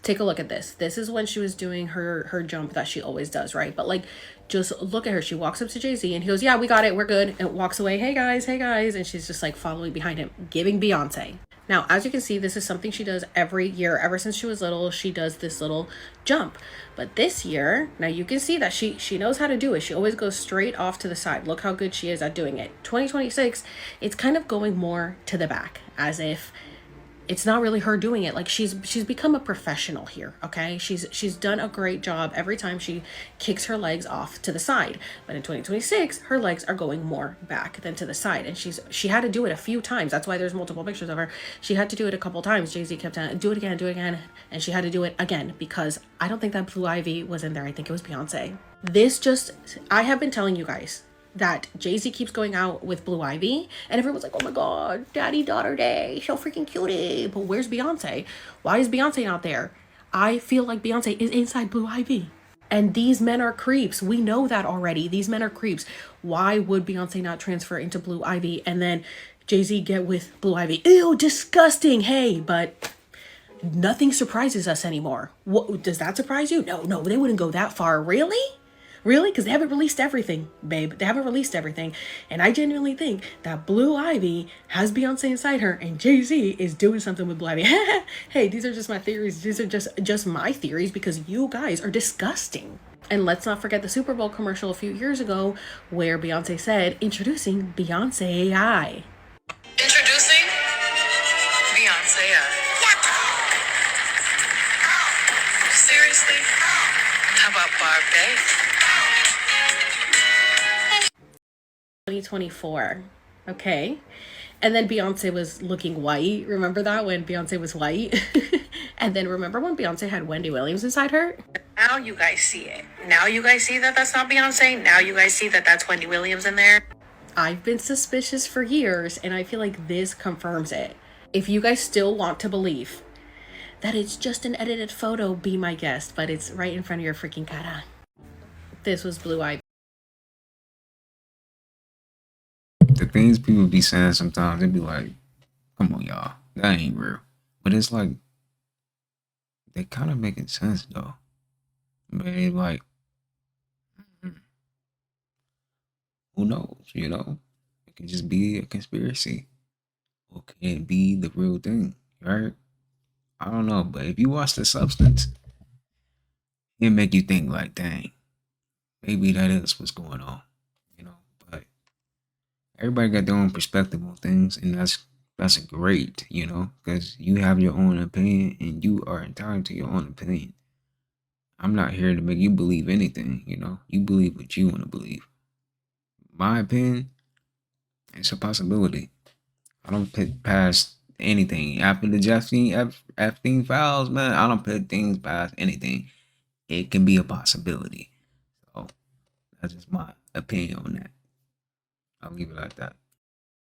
Take a look at this. This is when she was doing her jump that she always does, right? But like, just look at her. She walks up to Jay-Z and he goes, yeah, we got it. We're good. And walks away. Hey guys. And she's just like following behind him, giving Beyonce. Now, as you can see, this is something she does every year. Ever since she was little, she does this little jump. But this year, now you can see that she knows how to do it. She always goes straight off to the side. Look how good she is at doing it. 2026, it's kind of going more to the back, as if it's not really her doing it. Like she's become a professional here, okay? She's done a great job every time she kicks her legs off to the side. But in 2026, her legs are going more back than to the side, and she had to do it a few times. That's why there's multiple pictures of her. She had to do it a couple times. Jay-Z kept saying, do it again, and she had to do it again because I don't think that Blue Ivy was in there. I think it was Beyonce. I have been telling you guys that Jay-Z keeps going out with Blue Ivy and everyone's like, oh my god, daddy-daughter day, so freaking cutie. But where's Beyonce? Why is Beyonce not there? I feel like Beyonce is inside Blue Ivy. And these men are creeps. We know that already. These men are creeps. Why would Beyonce not transfer into Blue Ivy and then Jay-Z get with Blue Ivy? Ew, disgusting. Hey, but nothing surprises us anymore. What, does that surprise you? No, they wouldn't go that far. Really? Really? Because they haven't released everything, babe. They haven't released everything. And I genuinely think that Blue Ivy has Beyonce inside her and Jay-Z is doing something with Blue Ivy. Hey, these are just my theories. These are just my theories because you guys are disgusting. And let's not forget the Super Bowl commercial a few years ago where Beyonce said, introducing Beyonce AI. Introducing Beyonce AI. Seriously? How about Barbie? 2024. Okay. And then Beyonce was looking white. Remember that when Beyonce was white? And then remember when Beyonce had Wendy Williams inside her? Now you guys see it. Now you guys see that that's not Beyonce. Now you guys see that that's Wendy Williams in there. I've been suspicious for years and I feel like this confirms it. If you guys still want to believe that it's just an edited photo, be my guest, but it's right in front of your freaking cara. This was Blue Ivy. The things people be saying sometimes, they be like, come on, y'all, that ain't real. But it's like, they kind of making sense, though. But it's like, who knows, you know? It could just be a conspiracy. Or can it be the real thing, right? I don't know, but if you watch The Substance, it make you think like, dang, maybe that is what's going on, you know? But everybody got their own perspective on things, and that's great, you know, because you have your own opinion and you are entitled to your own opinion. I'm not here to make you believe anything, you know. You believe what you want to believe. My opinion, It's a possibility. I don't put past anything after the Epstein files, man. I don't put things past anything. It can be a possibility. So that's just my opinion on that. I'll leave it like that.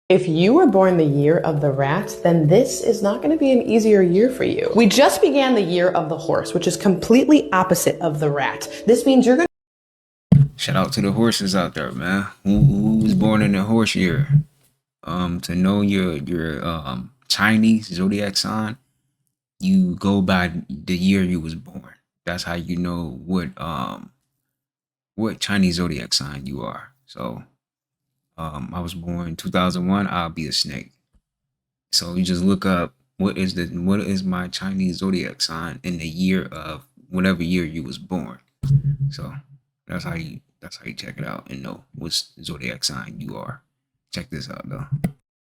If you were born the year of the rat, then this is not going to be an easier year for you. We just began the year of the horse, which is completely opposite of the rat. This means you're going to... Shout out to the horses out there, man. Who was born in the horse year? To know your Chinese zodiac sign, you go by the year you was born. That's how you know what Chinese zodiac sign you are. So I was born 2001. I'll be a snake. So you just look up what is my Chinese zodiac sign in the year of whatever year you was born. So that's how you check it out and know what zodiac sign you are. Check this out though.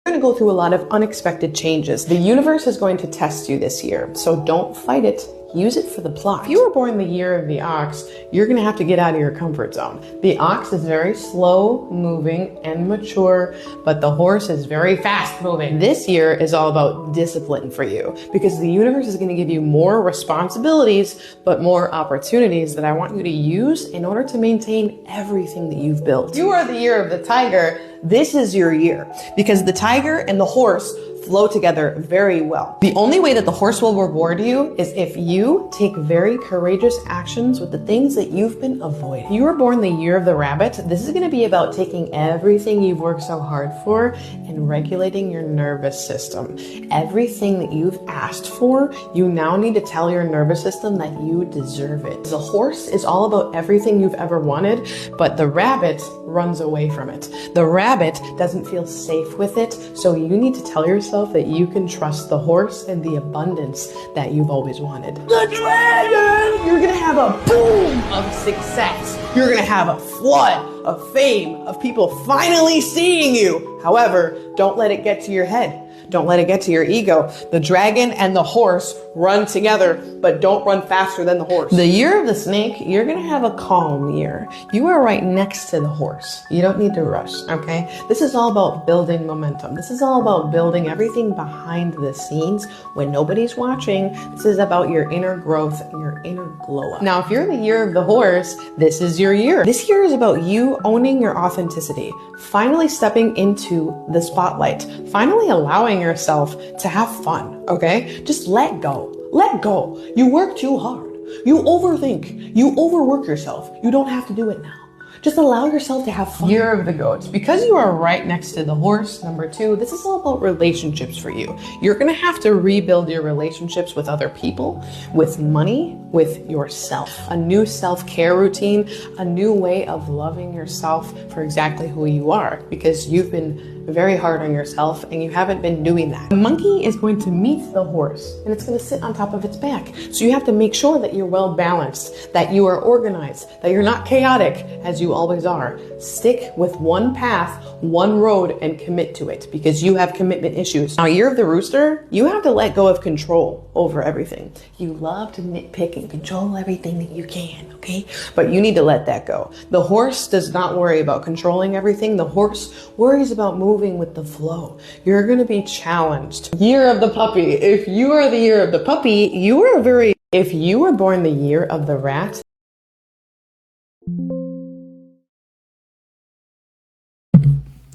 You're going to go through a lot of unexpected changes. The universe is going to test you this year, so don't fight it. Use it for the plot. If you were born the year of the ox, you're going to have to get out of your comfort zone. The ox is very slow moving and mature, but the horse is very fast moving. This year is all about discipline for you because the universe is going to give you more responsibilities, but more opportunities that I want you to use in order to maintain everything that you've built. You are the year of the tiger. This is your year because the tiger and the horse flow together very well. The only way that the horse will reward you is if you take very courageous actions with the things that you've been avoiding. If you were born the year of the rabbit, this is going to be about taking everything you've worked so hard for and regulating your nervous system. Everything that you've asked for, you now need to tell your nervous system that you deserve it. The horse is all about everything you've ever wanted, but the rabbit runs away from it. The rabbit doesn't feel safe with it, so you need to tell yourself that you can trust the horse and the abundance that you've always wanted. The dragon! You're gonna have a boom of success. You're gonna have a flood of fame, of people finally seeing you. However, don't let it get to your head. Don't let it get to your ego. The dragon and the horse run together, but don't run faster than the horse. The year of the snake, you're going to have a calm year. You are right next to the horse. You don't need to rush, okay? This is all about building momentum. This is all about building everything behind the scenes when nobody's watching. This is about your inner growth and your inner glow up. Now, if you're the year of the horse, this is your year. This year is about you owning your authenticity, finally stepping into the spotlight, finally allowing yourself to have fun, okay? Just let go. Let go. You work too hard. You overthink. You overwork yourself. You don't have to do it now. Just allow yourself to have fun. Year of the goats. Because you are right next to the horse, number 2, this is all about relationships for you. You're going to have to rebuild your relationships with other people, with money, with yourself. A new self-care routine, a new way of loving yourself for exactly who you are, because you've been very hard on yourself and you haven't been doing that. The monkey is going to meet the horse and it's going to sit on top of its back. So you have to make sure that you're well balanced, that you are organized, that you're not chaotic as you always are. Stick with one path, one road, and commit to it because you have commitment issues. Now, year of the rooster, you have to let go of control over everything. You love to nitpick and control everything that you can, okay? But you need to let that go. The horse does not worry about controlling everything. The horse worries about moving with the flow. You're going to be challenged. Year of the puppy. If you are the year of the puppy, you are very... If you were born the year of the rat,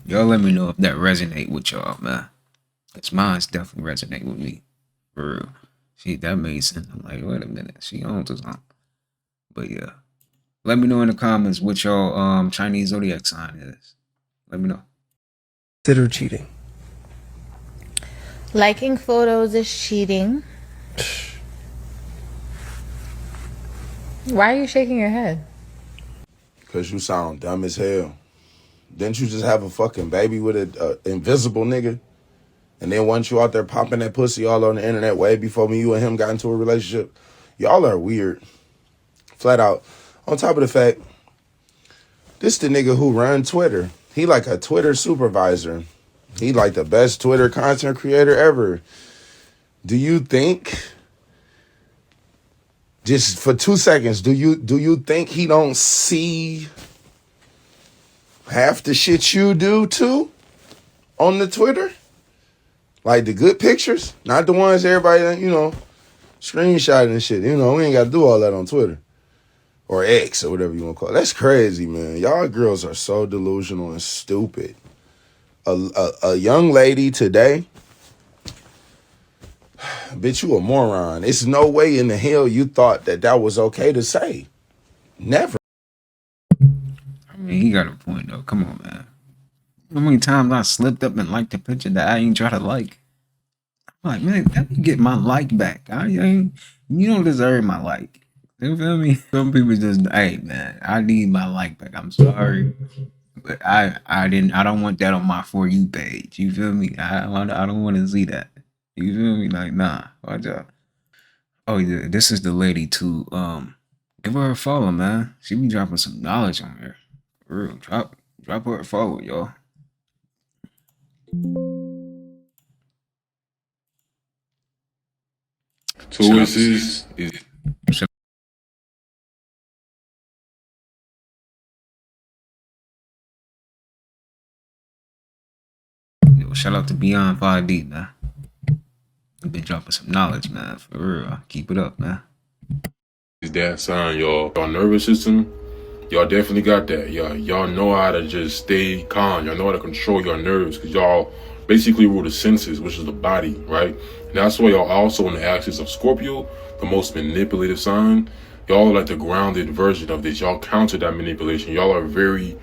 y'all let me know if that resonate with y'all, man. Cause mine's definitely resonate with me. For real. See, that made sense. I'm like, wait a minute. She on to something. But yeah. Let me know in the comments what y'all Chinese zodiac sign is. Let me know. Consider cheating. Liking photos is cheating. Why are you shaking your head? Because you sound dumb as hell. Didn't you just have a fucking baby with an invisible nigga? And then once you out there popping that pussy all on the internet way before me, you and him got into a relationship? Y'all are weird. Flat out. On top of the fact, this the nigga who run Twitter. He like a Twitter supervisor. He like the best Twitter content creator ever. Do you think, just for 2 seconds, do you think he don't see half the shit you do too? on the Twitter. Like the good pictures, not the ones everybody, you know, screenshotting and shit. You know, we ain't got to do all that on Twitter. Or X or whatever you want to call it. That's crazy, man. Y'all girls are so delusional and stupid. A young lady today, bitch, you a moron. It's no way in the hell you thought that was okay to say. Never. I mean, he got a point, though. Come on, man. How many times I slipped up and liked a picture that I ain't try to like? I'm like, man, let me get my like back. You don't deserve my like. You feel me? Some people just, hey man, I need my like back. I'm sorry, but I don't want that on my For You page. You feel me? I don't want to see that. You feel me? Like, nah, watch out. Oh yeah, this is the lady too. Give her a follow, man. She be dropping some knowledge on here. For real, drop her a follow, y'all. Taurus is Yo, shout out to Beyonc 5D, man. You been dropping some knowledge, man. For real. Keep it up, man. is that sign, y'all. Y'all nervous system, y'all definitely got that. Y'all know how to just stay calm. Y'all know how to control your nerves because y'all basically rule the senses, which is the body, right? And that's why y'all also on the axis of Scorpio, the most manipulative sign. Y'all are like the grounded version of this. Y'all counter that manipulation. Y'all are very,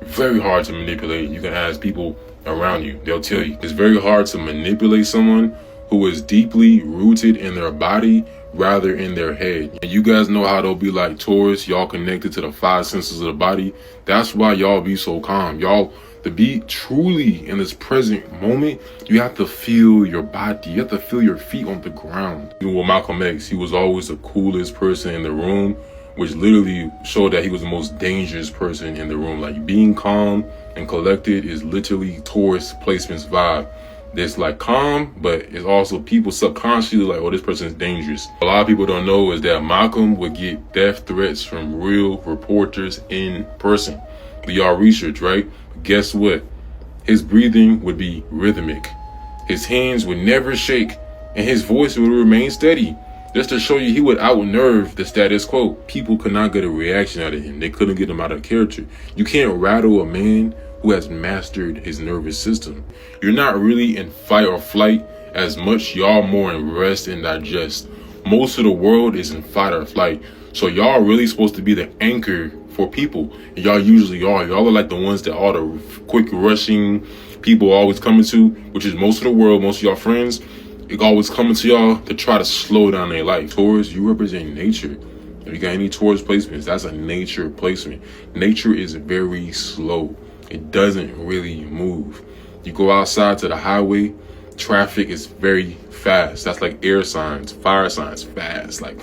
very hard to manipulate. You can ask people around you. They'll tell you. It's very hard to manipulate someone who is deeply rooted in their body rather in their head. And you guys know how they'll be like Taurus, y'all connected to the five senses of the body. That's why y'all be so calm. Y'all, to be truly in this present moment, you have to feel your body. You have to feel your feet on the ground. Even with Malcolm X, he was always the coolest person in the room, which literally showed that he was the most dangerous person in the room. Like being calm and collected is literally Taurus placement's vibe. There's like calm, but it's also people subconsciously like, oh, this person is dangerous. A lot of people don't know is that Malcolm would get death threats from real reporters in person. Do y'all research, right? Guess what? His breathing would be rhythmic. His hands would never shake, and his voice would remain steady. Just to show you, he would outnerve the status quo. People could not get a reaction out of him. They couldn't get him out of character. You can't rattle a man who has mastered his nervous system. You're not really in fight or flight as much. Y'all more in rest and digest. Most of the world is in fight or flight. So y'all really supposed to be the anchor for people. And y'all usually are. Y'all are like the ones that all the quick rushing people always coming to, which is most of the world, most of y'all friends. It always coming to y'all to try to slow down their life. Taurus, you represent nature. If you got any Taurus placements, that's a nature placement. Nature is very slow. It doesn't really move. You go outside to the highway, traffic is very fast. That's like air signs, fire signs, fast. Like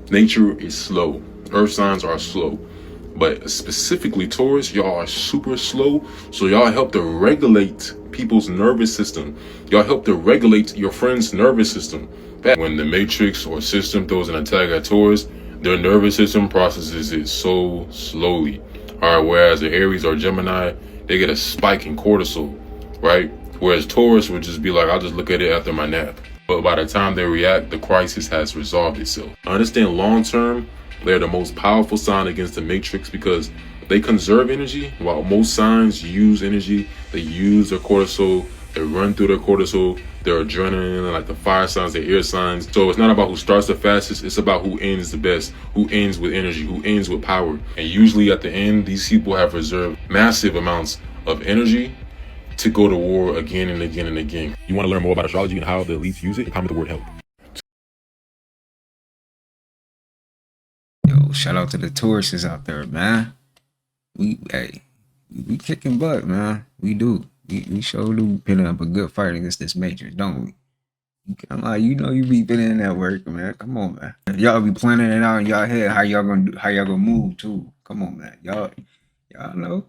nature is slow. Earth signs are slow. But specifically Taurus, y'all are super slow. So y'all help to regulate people's nervous system. Y'all help to regulate your friend's nervous system. When the matrix or system throws an attack at Taurus, their nervous system processes it so slowly. Alright, whereas the Aries or Gemini, they get a spike in cortisol, right? Whereas Taurus would just be like, I'll just look at it after my nap. But by the time they react, the crisis has resolved itself. I understand long term, they're the most powerful sign against the matrix because they conserve energy, while most signs use energy. They use their cortisol, they run through their cortisol, their adrenaline, like the fire signs, the air signs. So it's not about who starts the fastest, it's about who ends the best, who ends with energy, who ends with power. And usually at the end, these people have reserved massive amounts of energy to go to war again and again and again. You want to learn more about astrology and how the elites use it? Comment the word help. Yo, shout out to the Tauruses out there, man. We kicking butt, man. We do. We sure do put up a good fight against this matrix, don't we? I'm like, you know, you be putting in that work, man. Come on, man. Y'all be planning it out in y'all head how y'all gonna do, how y'all gonna move too. Come on, man. Y'all know.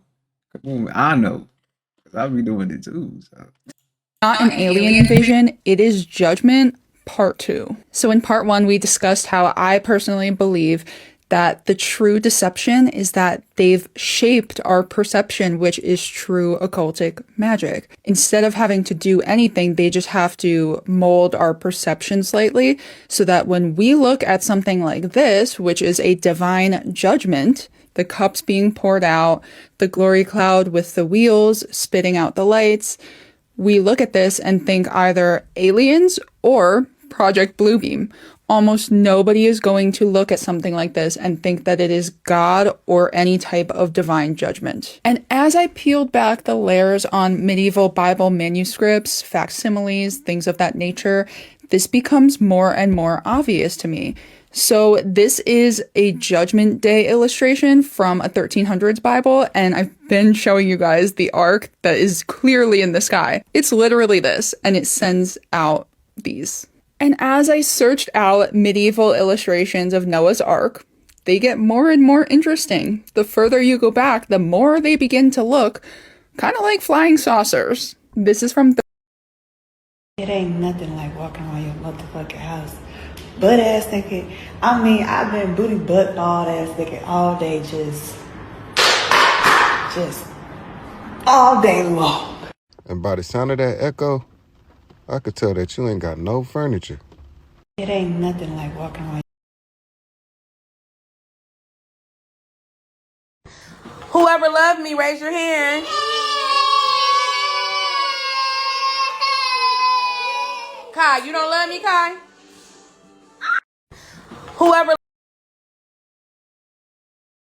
Come on, man. I know. Cause I be doing it too. So. Not an alien invasion, it is Judgment Part 2. So in Part 1, we discussed how I personally believe that the true deception is that they've shaped our perception, which is true occultic magic. Instead of having to do anything, they just have to mold our perception slightly so that when we look at something like this, which is a divine judgment, the cups being poured out, the glory cloud with the wheels spitting out the lights, we look at this and think either aliens or Project Bluebeam. Almost nobody is going to look at something like this and think that it is God or any type of divine judgment. And as I peeled back the layers on medieval Bible manuscripts, facsimiles, things of that nature, this becomes more and more obvious to me. So this is a Judgment Day illustration from a 1300s Bible, and I've been showing you guys the ark that is clearly in the sky. It's literally this, and it sends out these. And as I searched out medieval illustrations of Noah's Ark, they get more and more interesting. The further you go back, the more they begin to look kind of like flying saucers. This is from... It ain't nothing like walking around your motherfucking house butt ass naked. I mean, I've been booty butt bald ass naked all day, just all day long. And by the sound of that echo, I could tell that you ain't got no furniture. It ain't nothing like walking around. Whoever loved me, raise your hand. Kai, you don't love me, Kai? Whoever.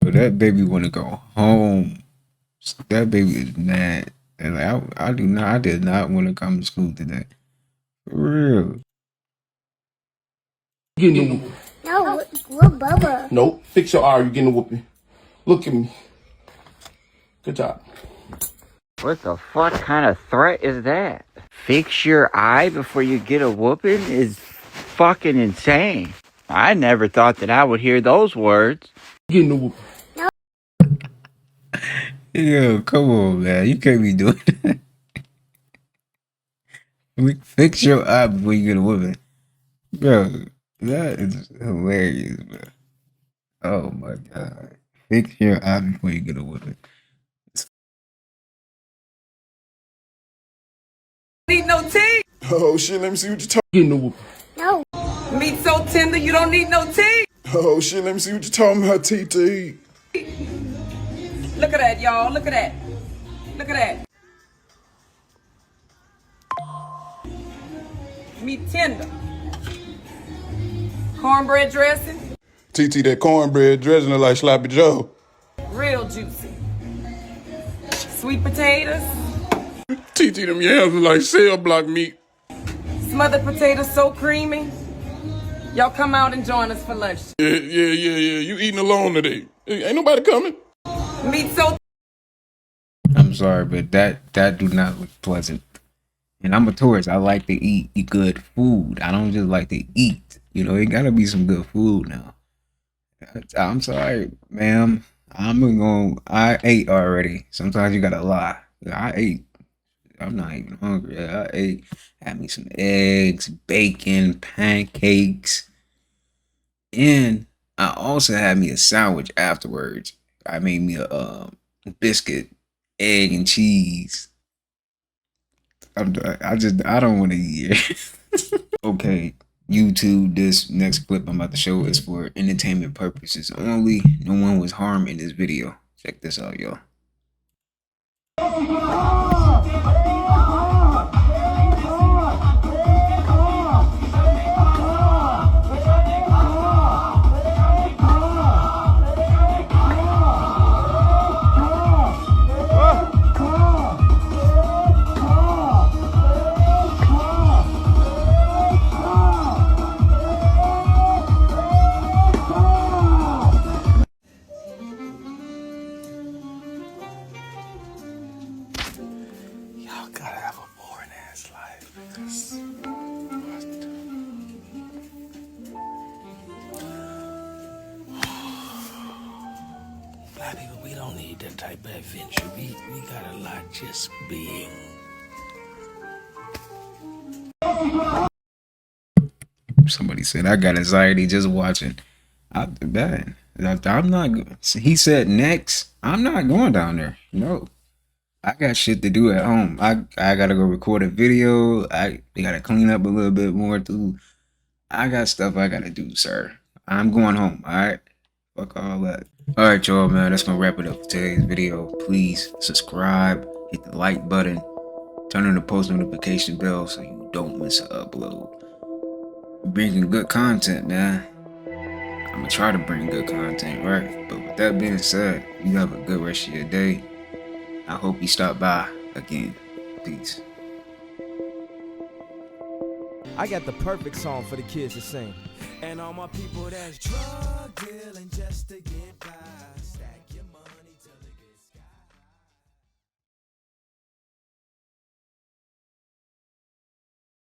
But that baby want to go home. That baby is mad. And like, I did not want to come to school today. For real. Getting a whooping. No, what Bubba? Nope. Fix your eye, you're getting a whooping. Look at me. Good job. What the fuck kind of threat is that? Fix your eye before you get a whooping is fucking insane. I never thought that I would hear those words. Getting a whooping. Yo, come on, man. You can't be doing that. Fix your eye before you get a whooping. Bro, that is hilarious, bro. Oh my God. Fix your eye before you get a whooping. Need no tea. Oh shit, let me see what you're talking. Getting a whooping. No. Meat so tender, you don't need no tea. Oh shit, let me see what you're talking about, TT. Look at that, y'all. Look at that. Look at that. Meat tender. Cornbread dressing. TT, that cornbread dressing look like Sloppy Joe. Real juicy. Sweet potatoes. TT, them yams look like cell block meat. Smothered potatoes so creamy. Y'all come out and join us for lunch. Yeah. You eating alone today. Ain't nobody coming. Meat so... I'm sorry, but that do not look pleasant. And I'm a tourist. I like to eat good food. I don't just like to eat. You know, it gotta be some good food now. I'm sorry, ma'am. I ate already. Sometimes you gotta lie. I ate. I'm not even hungry. I ate. Had me some eggs, bacon, pancakes. And I also had me a sandwich afterwards. I made me a biscuit, egg, and cheese. I don't want to eat it. Okay, YouTube, this next clip I'm about to show is for entertainment purposes only. No one was harmed in this video. Check this out, y'all. Black people, we don't need that type of adventure. We got a lot just being. Somebody said I got anxiety just watching. I bad. I'm not. He said next. I'm not going down there. No, I got shit to do at home. I gotta go record a video. They gotta clean up a little bit more too. I got stuff I gotta do, sir. I'm going home. All right. Fuck all that. All right, y'all, man. That's gonna wrap it up for today's video. Please subscribe, hit the like button, turn on the post notification bell so you don't miss an upload. Bringing good content, man. I'm gonna try to bring good content, right? But with that being said, you have a good rest of your day. I hope you stop by again. Peace. I got the perfect song for the kids to sing. And all my people that's drug dealing just to get by.